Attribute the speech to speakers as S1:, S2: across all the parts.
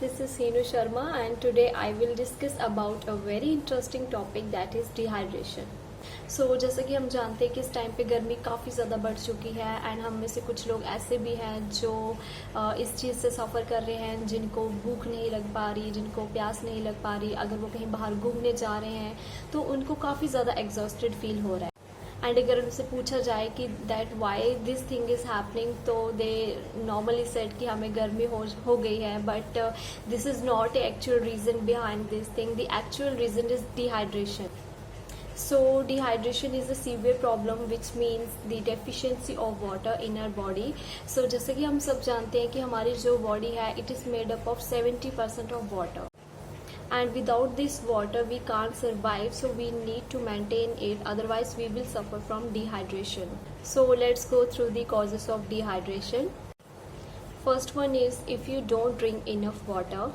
S1: this is Henu Sharma and today I will discuss about a very interesting topic that is dehydration. जैसा कि हम जानते हैं कि इस टाइम पे गर्मी काफ़ी ज़्यादा बढ़ चुकी है एंड हम में से कुछ लोग ऐसे भी हैं जो इस चीज़ से सफ़र कर रहे हैं, जिनको भूख नहीं लग पा रही, जिनको प्यास नहीं लग पा रही, अगर वो कहीं बाहर घूमने जा रहे हैं तो उनको काफ़ी ज़्यादा एग्जॉस्टेड फील हो रहा है। एंड अगर उनसे पूछा जाए कि that why this thing is happening तो दे नॉर्मली सेड कि हमें गर्मी हो गई है, but this is not actual reason behind this thing. The actual reason is dehydration. So dehydration is a severe problem which means the deficiency of water in our body. So जैसे कि हम सब जानते हैं कि हमारी जो बॉडी है it is made up of 70% of water. And without this water we can't survive, so we need to maintain it, otherwise we will suffer from dehydration. So let's go through the causes of dehydration. First one is if you don't drink enough water.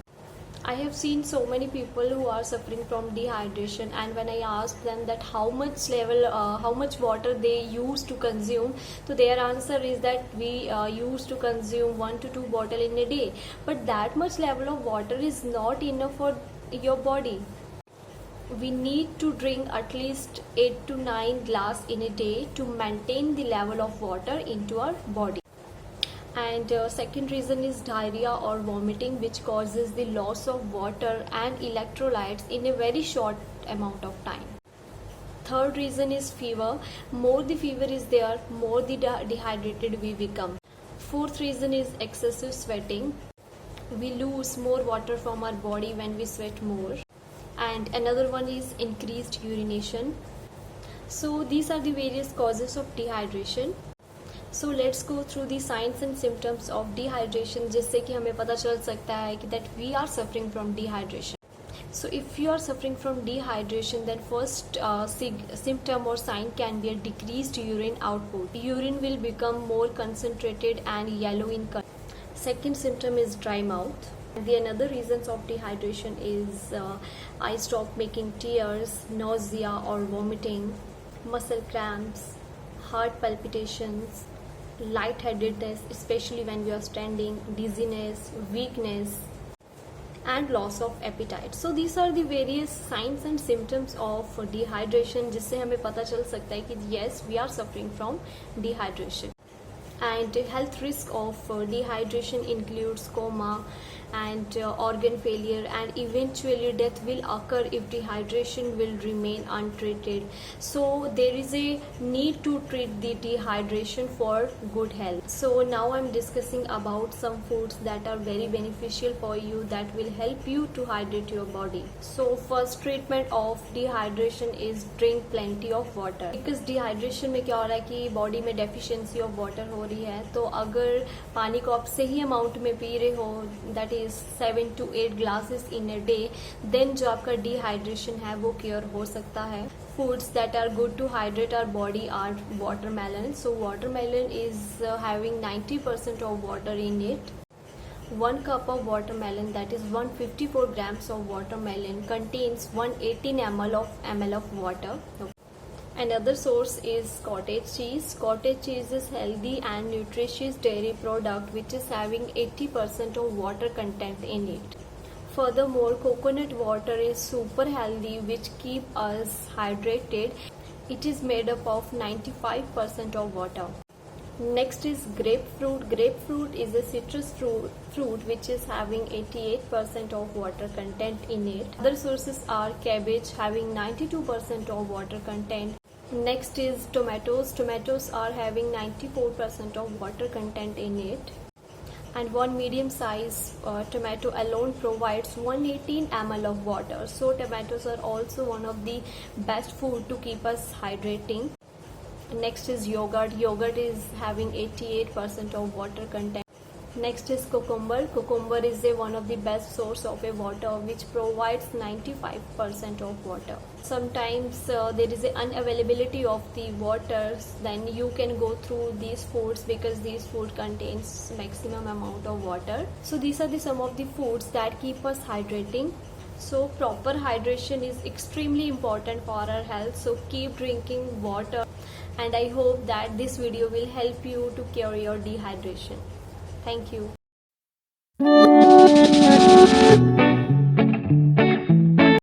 S1: I have seen so many people who are suffering from dehydration, and when I ask them that how much water they used to consume, so their answer is that we used to consume 1 to 2 bottle in a day. But that much level of water is not enough for your body. We need to drink at least 8 to 9 glass in a day to maintain the level of water into our body. And second reason is diarrhea or vomiting, which causes the loss of water and electrolytes in a very short amount of time. Third reason is fever. More the fever is there, more the dehydrated we become. Fourth reason is excessive sweating. We lose more water from our body when we sweat more. And another one is increased urination. So these are the various causes of dehydration. So let's go through the signs and symptoms of dehydration, जिससे कि हमें पता चल सकता है कि that we are suffering from dehydration. So if you are suffering from dehydration, then first symptom or sign can be a decreased urine output. Urine will become more concentrated and yellow in color. Second symptom is dry mouth. The another reasons of dehydration is eye stop making tears, nausea or vomiting, muscle cramps, heart palpitations, lightheadedness, especially when we are standing, dizziness, weakness, and loss of appetite. So these are the various signs and symptoms of dehydration, जिससे हमें पता चल सकता है कि yes, we are suffering from dehydration. And health risk of dehydration includes coma and organ failure, and eventually death will occur if dehydration will remain untreated. So there is a need to treat the dehydration for good health. So now I'm discussing about some foods that are very beneficial for you, that will help you to hydrate your body. So first treatment of dehydration is drink plenty of water. Because dehydration में क्या हो रहा है कि body में deficiency of water हो रही है, तो अगर पानी को आप सही अमाउंट में पी रहे हो, that is 7 to 8 glasses in a day, then जो आपका डिहाइड्रेशन है वो क्योर हो सकता है. Foods that are good to hydrate our body are watermelon. So watermelon is having 90% of water in it. 1 cup of watermelon, that is 154 grams of watermelon, contains 118 ml of water. Another source is cottage cheese. Cottage cheese is healthy and nutritious dairy product which is having 80% of water content in it. Furthermore, coconut water is super healthy which keep us hydrated. It is made up of 95% of water. Next is grapefruit. Grapefruit is a citrus fruit which is having 88% of water content in it. Other sources are cabbage having 92% of water content. Next is tomatoes. Tomatoes are having 94% of water content in it. And one medium size tomato alone provides 118 ml of water. So tomatoes are also one of the best food to keep us hydrating. Next is yogurt. Yogurt is having 88% of water content. Next is cucumber. Cucumber is one of the best source of a water which provides 95% of water. Sometimes there is an unavailability of the water, then you can go through these foods because these food contains maximum amount of water. So these are some of the foods that keep us hydrating. So proper hydration is extremely important for our health. So keep drinking water, and I hope that this video will help you to cure your dehydration. Thank you.